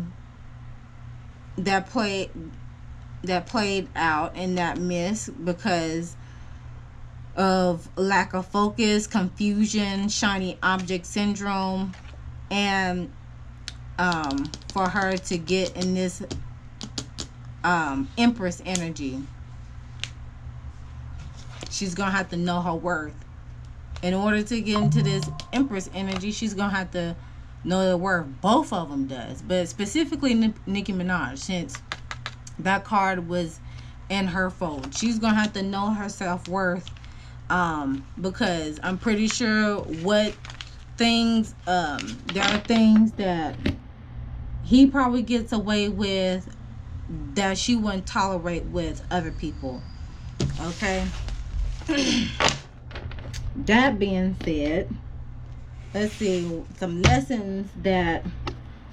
played out in that miss because of lack of focus, confusion, shiny object syndrome, and for her to get in this Empress energy, she's gonna have to know her worth. In order to get into this Empress energy, she's gonna have to know the worth. Both of them does, but specifically Nicki Minaj, since that card was in her fold, she's gonna have to know her self-worth, because I'm pretty sure what things there are things that he probably gets away with that she wouldn't tolerate with other people. Okay. That being said, let's see some lessons that,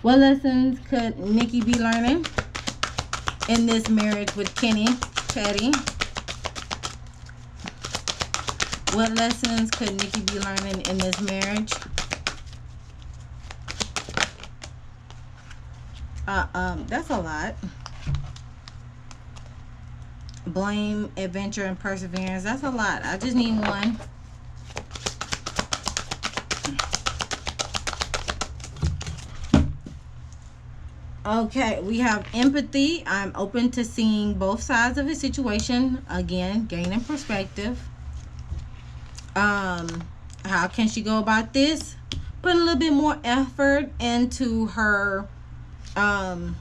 what lessons could Nikki be learning in this marriage with Kenneth? What lessons could Nikki be learning in this marriage? That's a lot. Blame, adventure, and perseverance. That's a lot. I just need one. Okay, we have empathy. I'm open to seeing both sides of a situation. Again, gaining perspective. How can she go about this? Put a little bit more effort into um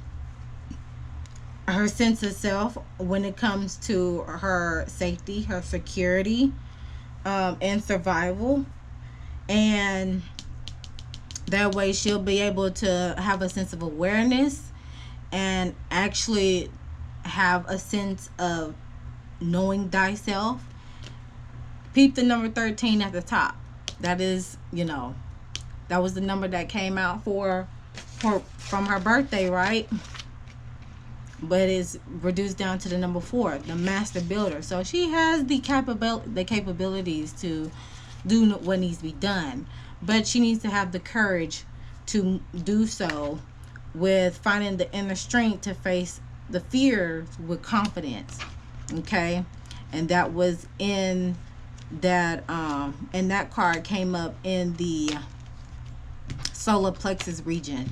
her sense of self when it comes to her safety, her security, and survival. And that way she'll be able to have a sense of awareness and actually have a sense of knowing thyself. Peep the number 13 at the top. That is, that was the number that came out for from her birthday, right? But it's reduced down to the number 4, the master builder. So she has the capabilities to do what needs to be done, but she needs to have the courage to do so, with finding the inner strength to face the fears with confidence. Okay, and that was in that and that card came up in the solar plexus region.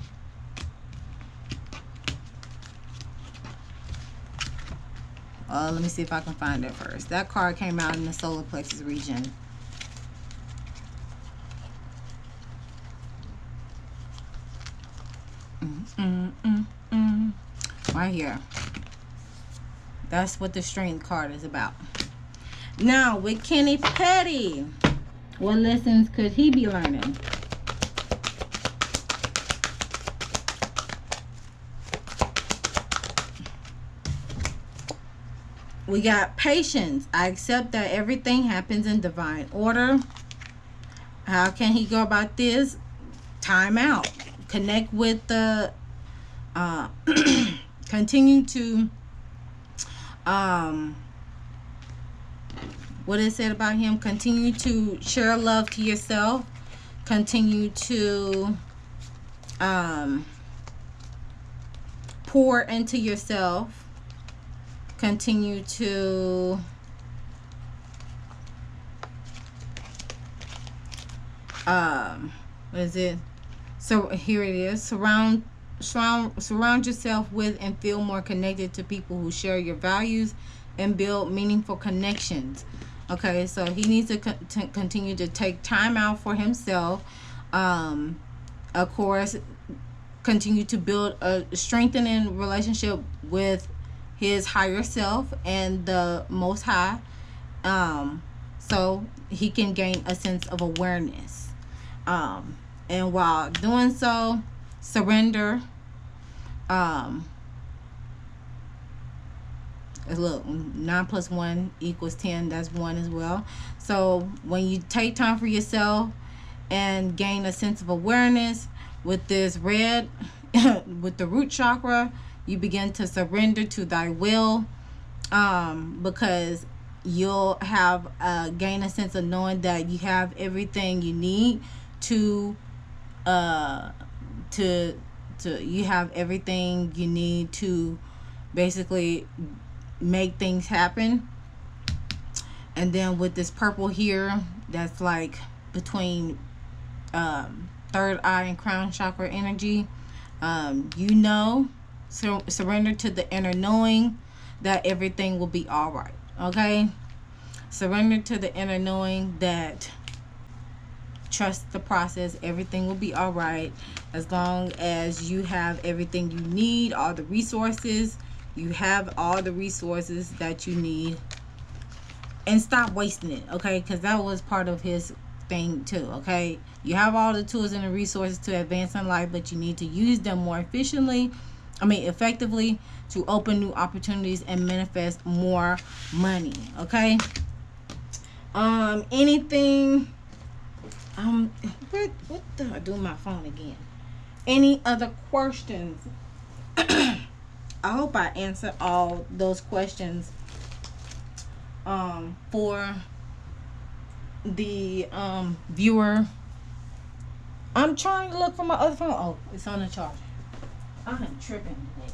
Let me see if I can find it first. That card came out in the solar plexus region. Right here. That's what the strength card is about. Now, with Kenny Petty, what lessons could he be learning? We got patience. I accept that everything happens in divine order. How can he go about this? Time out. Connect with the continue to what it said about him. Continue to share love to yourself. Continue to pour into yourself. Continue to what is it? So here it is. Surround yourself with and feel more connected to people who share your values and build meaningful connections. Okay, so he needs to continue to take time out for himself. Of course, continue to build a strengthening relationship with his higher self and the Most High, so he can gain a sense of awareness. And while doing so, surrender. Look, 9 plus 1 equals 10. That's 1 as well. So when you take time for yourself and gain a sense of awareness with this red, with the root chakra, you begin to surrender to thy will, because you'll have gain a sense of knowing that you have everything you need to you have everything you need to basically make things happen. And then with this purple here, that's like between third eye and crown chakra energy, surrender to the inner knowing that everything will be all right. Okay, surrender to the inner knowing that trust the process. Everything will be all right as long as you have everything you need, all the resources. You have all the resources that you need, and stop wasting it. Okay, because that was part of his thing too. Okay, you have all the tools and the resources to advance in life, but you need to use them more effectively to open new opportunities and manifest more money. Okay. Anything? What the I do my phone again? Any other questions? I hope I answered all those questions for the viewer. I'm trying to look for my other phone. Oh, it's on the charger. I'm tripping today.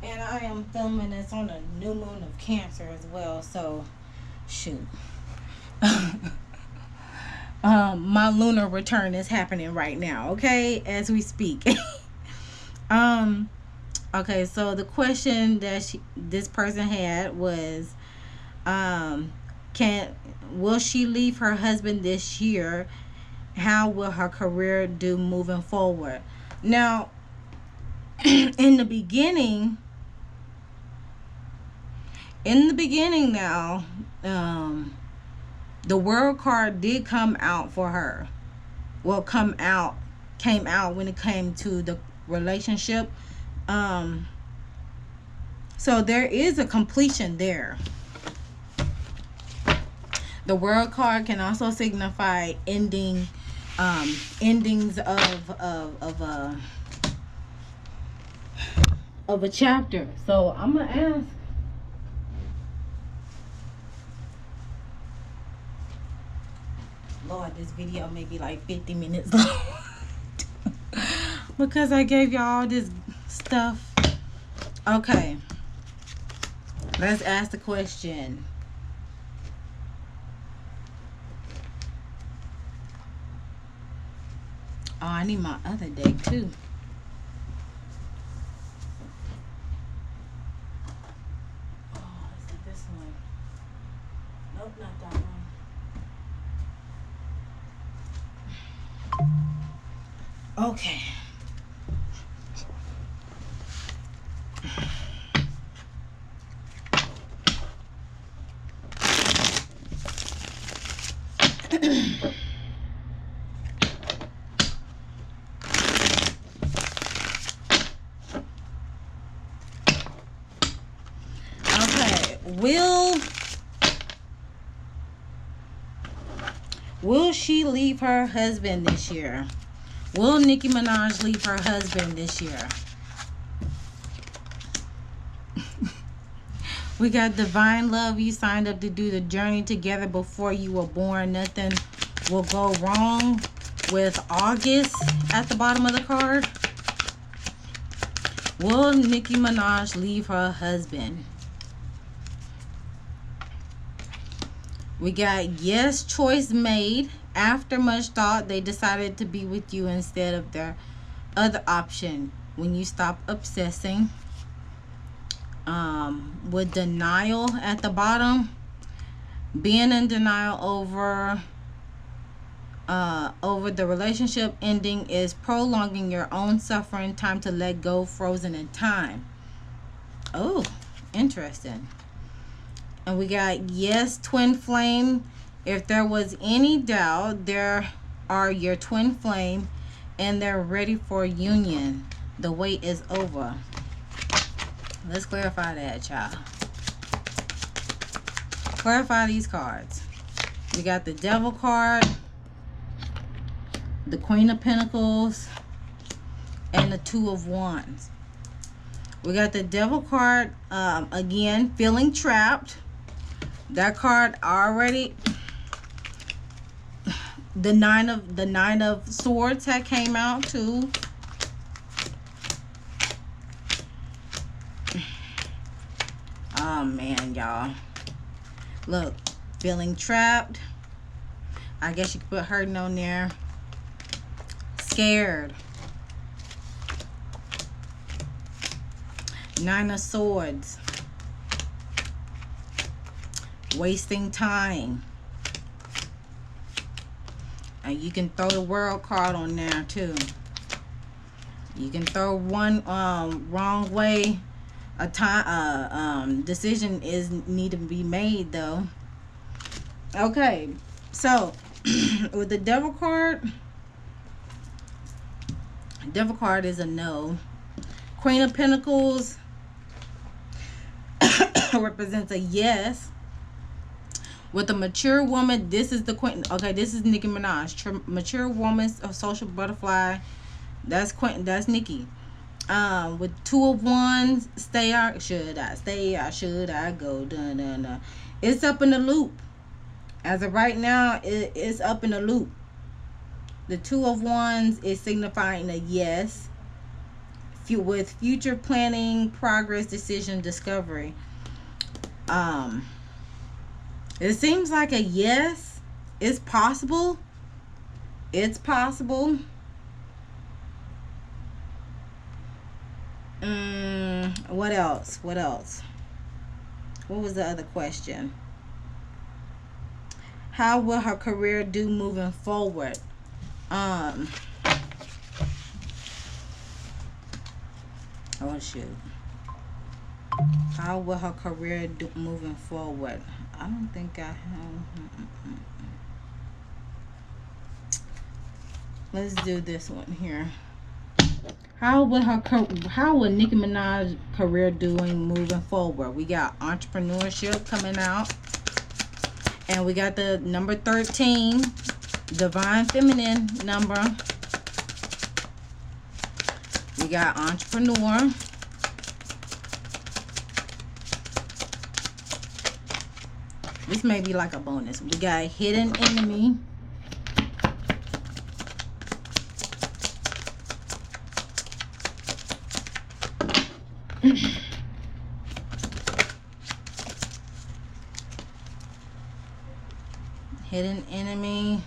And I am filming this on the new moon of Cancer as well, so shoot. My lunar return is happening right now, okay, as we speak. Okay, so the question that this person had was, can will she leave her husband this year? How will her career do moving forward? Now, in the beginning, now, the world card did come out for her. Well, came out when it came to the relationship. So there is a completion there. The world card can also signify endings of a chapter. So I'm gonna ask, Lord, this video may be like 50 minutes long because I gave y'all all this stuff. Okay, let's ask the question. Oh, I need my other deck too. Oh, is it this one? Nope, not that one. Okay. Will she leave her husband this year? Will Nicki Minaj leave her husband this year? We got divine love. You signed up to do the journey together before you were born. Nothing will go wrong with August at the bottom of the card. Will Nicki Minaj leave her husband? We got yes, choice made. After much thought, they decided to be with you instead of their other option. When you stop obsessing. With denial at the bottom. Being in denial over the relationship ending is prolonging your own suffering. Time to let go, frozen in time. Oh, interesting. And we got yes, twin flame. If there was any doubt, there are your twin flame and they're ready for union. The wait is over. Let's clarify that, y'all. Clarify these cards. We got the Devil card, the Queen of Pentacles, and the Two of Wands. We got the Devil card, again, feeling trapped. That card already, the nine of swords had came out too. Oh man, y'all. Look, feeling trapped. I guess you could put hurting on there. Scared. Nine of Swords. Wasting time. And you can throw the World card on there too. You can throw one wrong way. A time decision is need to be made though. Okay, so with the Devil card is a no. Queen of Pentacles represents a yes. With a mature woman, this is the Queen. Okay, this is Nicki Minaj. Mature woman, a social butterfly. That's Queen. That's Nikki. With Two of Wands, stay out. Should I stay out? Should I go? Dun, dun, dun. It's up in the loop. As of right now, it's up in the loop. The Two of Wands is signifying a yes. With future planning, progress, decision, discovery. It seems like a yes is possible, It's possible. What else? What else? What was the other question? How will her career do moving forward? Oh shoot. How will her career do moving forward? I don't think I have. Let's do this one here. How will Nicki Minaj career doing moving forward? We got entrepreneurship coming out, and we got the number 13, divine feminine number. We got entrepreneur. This may be like a bonus. We got hidden enemy. Hidden enemy,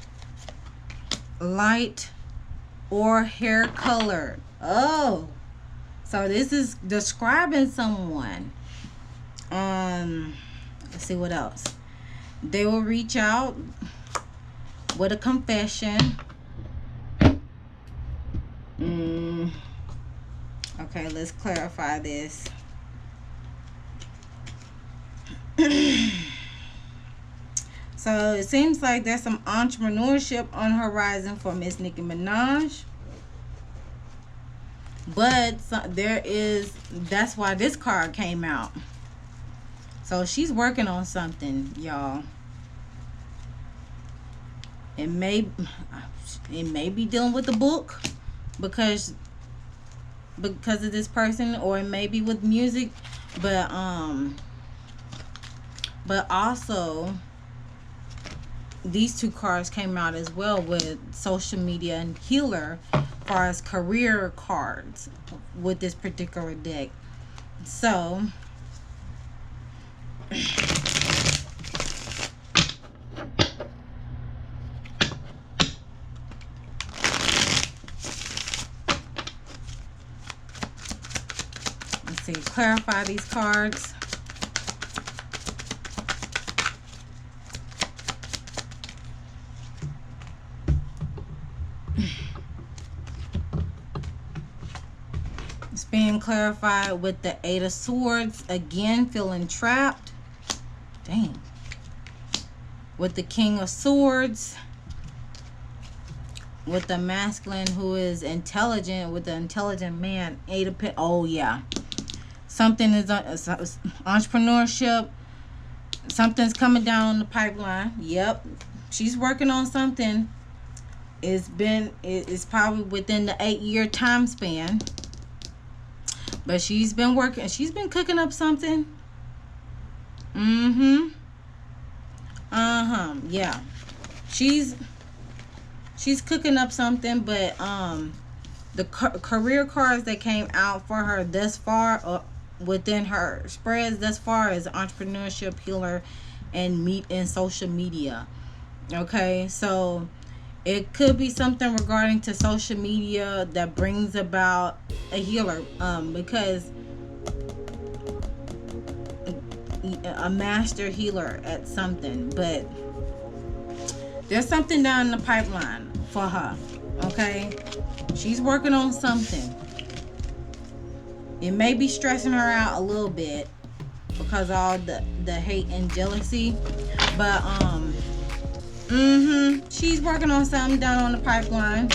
light or hair color. Oh, so this is describing someone. Let's see what else. They will reach out with a confession. Okay, let's clarify this. So it seems like there's some entrepreneurship on the horizon for Miss Nicki Minaj. But that's why this card came out. So she's working on something, y'all. It may be dealing with the book because of this person, or it may be with music, but also these two cards came out as well with social media and healer as far as career cards with this particular deck. So let's see, clarify these cards. It's being clarified with the 8 of Swords. Again, feeling trapped. Dang. With the King of Swords. With the masculine who is intelligent. With the intelligent man. 8 of Pentacles. Oh, yeah. Something is entrepreneurship. Something's coming down the pipeline. Yep. She's working on something. It's probably within the 8-year time span. But she's been working. She's been cooking up something. Yeah. She's cooking up something, but the career cards that came out for her thus far, within her spreads thus far, is entrepreneurship, healer, and social media. Okay, so it could be something regarding to social media that brings about a healer, because a master healer at something, but there's something down the pipeline for her. Okay, she's working on something. It may be stressing her out a little bit because of all the hate and jealousy, but she's working on something down on the pipeline.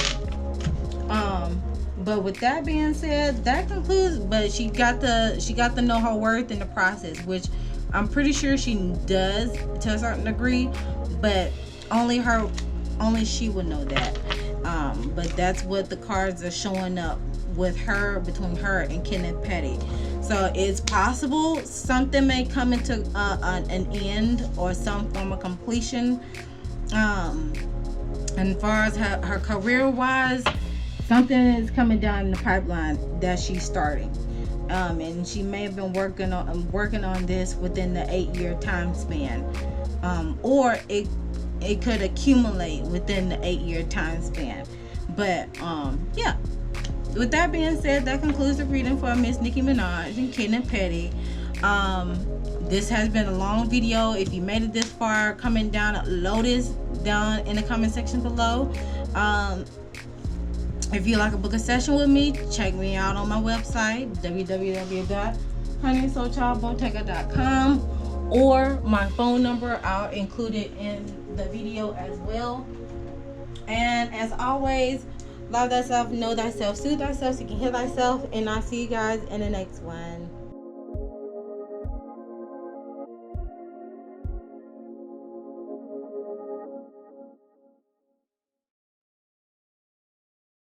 But with that being said, that concludes. But she got to know her worth in the process, which I'm pretty sure she does to a certain degree, but only she would know that. But that's what the cards are showing up with her, between her and Kenneth Petty. So it's possible something may come into an end or some form of completion. And as far as her career wise, something is coming down the pipeline that she's starting. And she may have been working on this within the 8-year time span. Or it could accumulate within the 8-year time span. But yeah, with that being said, that concludes the reading for Miss Nicki Minaj and Kenneth Petty. This has been a long video. If you made it this far, comment down, load this down in the comment section below. If you like to book a session with me, check me out on my website, www.honeysoulchildbontega.com, or my phone number. I'll include it in the video as well. And as always, love thyself, know thyself, soothe thyself so you can heal thyself. And I'll see you guys in the next one.